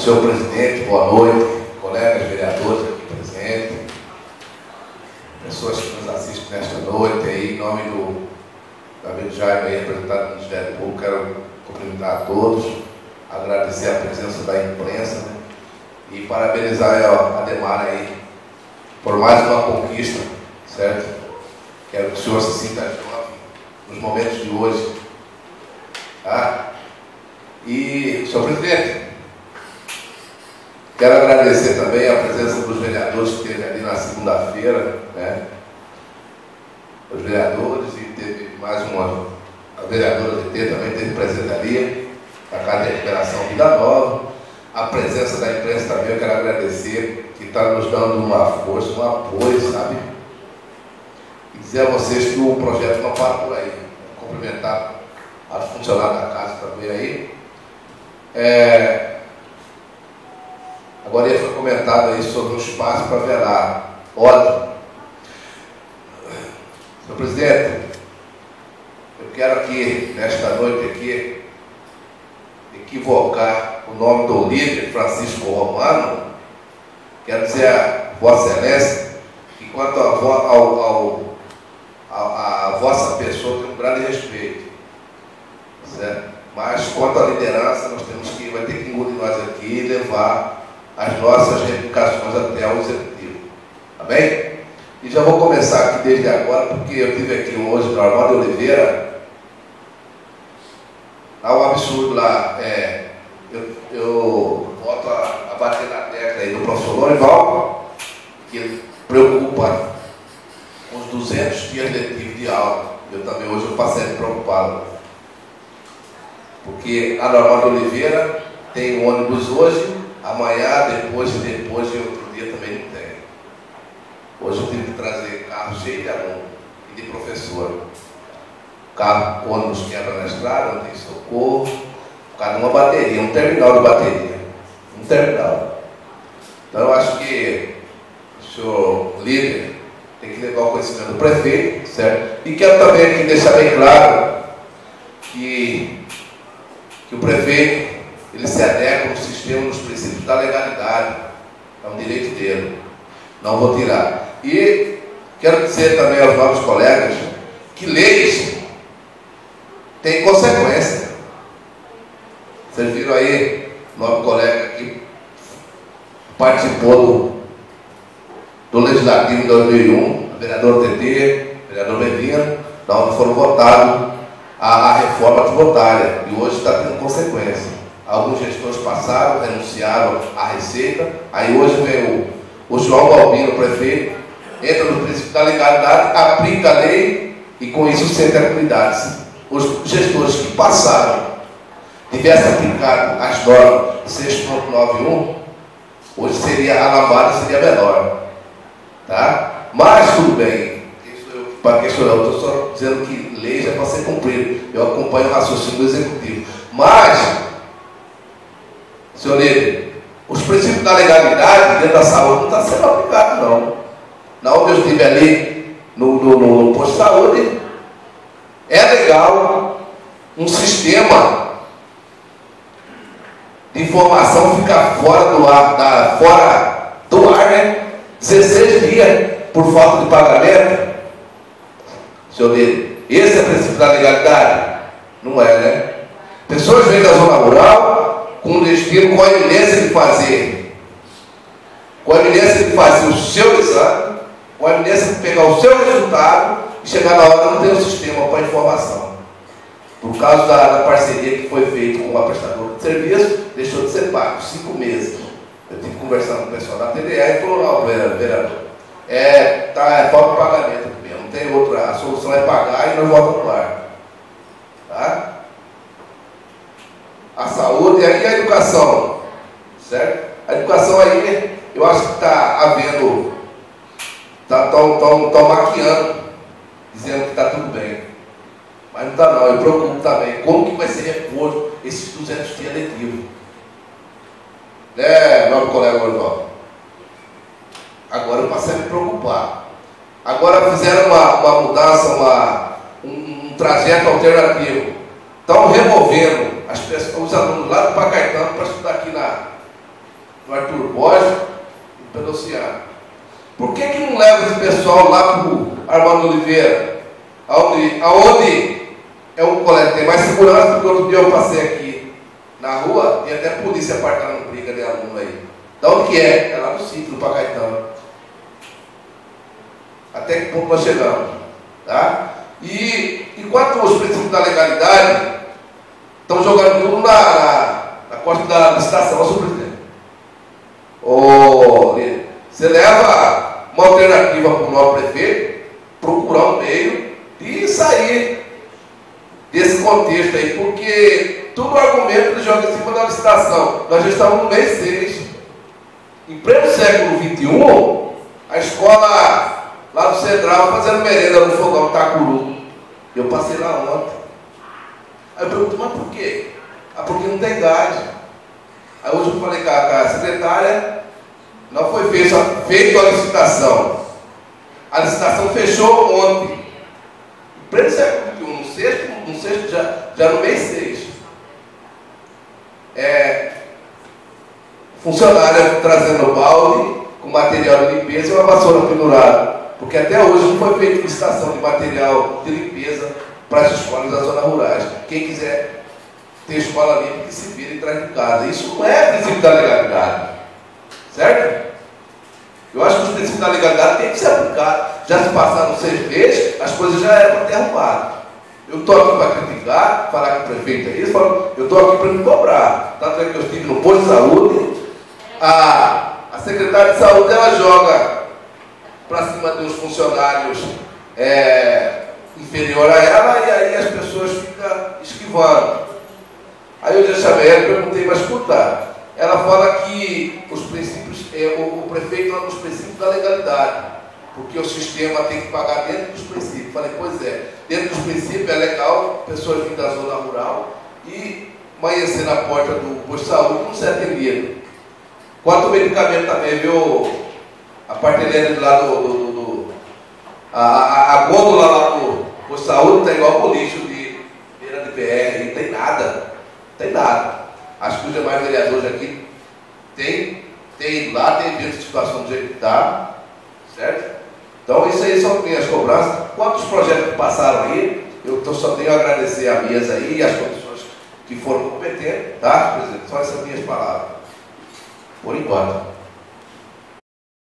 senhor presidente, boa noite, colegas vereadores aqui presentes, pessoas que nos assistem nesta noite, aí, em nome do David Jaime, representante do Ministério Público, quero cumprimentar a todos, agradecer a presença da imprensa, né, e parabenizar a Ademar aí por mais uma conquista, certo? Quero que o senhor se sinta jovem nos momentos de hoje, tá? E, senhor presidente, quero agradecer também a presença dos vereadores que teve ali na segunda-feira, né? Os vereadores, e teve mais uma, a vereadora de T também teve presente ali, da Casa de Recuperação Vida Nova. A presença da imprensa também, eu quero agradecer, que está nos dando uma força, um apoio, sabe? E dizer a vocês que o projeto não para por aí. Cumprimentar a funcionários da casa também aí. Agora foi comentado aí sobre um espaço para velar. Ótimo. Senhor presidente, eu quero aqui, nesta noite aqui, equivocar o nome do líder, Francisco Romano. Quero dizer a Vossa Excelência que quanto a vossa pessoa tem um grande respeito, certo? Mas quanto à liderança, nós temos que, vai ter que engolir nós aqui e levar as nossas reivindicações até ao executivo, tá bem? E já vou começar aqui desde agora, porque eu estive aqui hoje no Armando de Oliveira. Há um absurdo lá, eu volto a bater na tecla aí do professor Lorival, que preocupa com os 200 dias letivos de aula. Eu também hoje eu passei preocupado, porque a Normal de Oliveira tem um ônibus hoje, amanhã, depois e outro dia também não tem. Hoje eu tive que trazer carro cheio de aluno e de professor. O ônibus quebra na estrada, não tem socorro, por causa de uma bateria, um terminal de bateria. Um terminal. Então eu acho que o senhor líder tem que levar o conhecimento do prefeito, certo? E quero também aqui deixar bem claro que o prefeito ele se adequa no sistema, nos princípios da legalidade. É um direito dele. Não vou tirar. E quero dizer também aos novos colegas que leis têm consequência. Vocês viram aí, o novo colega que participou do Legislativo de 2001, o vereador TT, o vereador Levino, da onde foram votados a reforma tributária, e hoje está tendo consequência. Alguns gestores passaram, renunciaram à Receita, aí hoje vem o João Balbino, prefeito, entra no princípio da legalidade, aplica a lei e com isso sem tranquilidade. Os gestores que passaram tivessem aplicado as normas 6.91, hoje seria a lavada seria menor. Tá? Mas tudo bem, para questionar, eu estou só dizendo que leis é para ser cumprida. Eu acompanho o raciocínio do executivo. Mas, senhor líder, os princípios da legalidade dentro da saúde não estão sendo aplicados, não. Na onde eu estive ali no posto de saúde, é legal um sistema de informação ficar fora do ar, né? 16 dias por falta de pagamento. Senhor líder, esse é o princípio da legalidade? Não é, né? Pessoas vêm da zona rural com o destino, com a iminência de fazer o seu exame, com a iminência de pegar o seu resultado e chegar na hora não ter um sistema para informação. Por causa da parceria que foi feita com a prestadora de serviço, deixou de ser pago 5 meses. Eu estive conversando com o pessoal da TDE e falou: não, vereador, é falta de pagamento mesmo, não tem outra, a solução é pagar e nós voltamos no ar. Tá? A saúde e aí a educação, certo? A educação aí, eu acho que está havendo, estão maquiando, dizendo que está tudo bem. Mas não está não, eu preocupo também, como que vai ser reposto esses 200 dias letivos? Né, meu colega Lorival? Agora eu passei a me preocupar. Agora fizeram uma mudança, um trajeto alternativo. Estão removendo os alunos lá do Pacaetano para estudar aqui não leva esse pessoal lá para o Armando Oliveira, aonde é um colégio que tem mais segurança? Porque outro dia eu passei aqui na rua, tem até polícia apartando briga de aluno aí. Da onde que é? É lá no sítio, do Pacaetano. Até que ponto nós chegamos? Tá? E enquanto os princípios da legalidade estão jogando tudo na costa da licitação, senhor presidente. Você leva uma alternativa para o nosso prefeito procurar um meio de sair desse contexto aí, porque todo argumento ele joga em cima da licitação. Nós já estamos no mês 6. Em pleno século XXI, a escola lá do Central fazendo merenda no fogão Tacuru. Eu passei lá ontem. Aí eu pergunto, mas por quê? Ah, porque não tem gás. Aí hoje eu falei com a secretária, não foi feita a licitação. A licitação fechou ontem. Em pleno século XXI, no sexto já no mês 6. Funcionária trazendo balde com material de limpeza e uma vassoura pendurada. Porque até hoje não foi feita licitação de material de limpeza para as escolas das zonas rurais. Quem quiser ter escola limpa, que se vire e traz de casa. Isso não é princípio da legalidade. Certo? Eu acho que os princípios da legalidade têm que ser aplicados. Já se passaram 6 meses, as coisas já eram para ter arrumado. Eu estou aqui para criticar, falar que o prefeito é isso, eu estou aqui para me cobrar. Tanto é que eu estive no posto de saúde, a secretária de saúde ela joga para cima dos funcionários inferior a ela, e aí as pessoas ficam esquivando. Aí eu já chamei ela e perguntei, mas escuta, ela fala que os princípios, o prefeito é um dos princípios da legalidade, porque o sistema tem que pagar dentro dos princípios. Falei, pois é, dentro dos princípios é legal pessoas vindo da zona rural e amanhecer na porta do posto de saúde não ser atendido. Quanto ao medicamento também, viu? A partilheira de lá a gôndola lá do posto de saúde está igual o lixo de beira de PR, não tem nada. Tem nada. Acho que os demais vereadores aqui tem ido lá, tem visto a situação do jeito que está, certo? Então, isso aí são minhas cobranças. Quantos projetos passaram aí, eu só tenho a agradecer a mesa aí e as comissões que foram competentes, tá, presidente? Só essas minhas palavras. Por enquanto.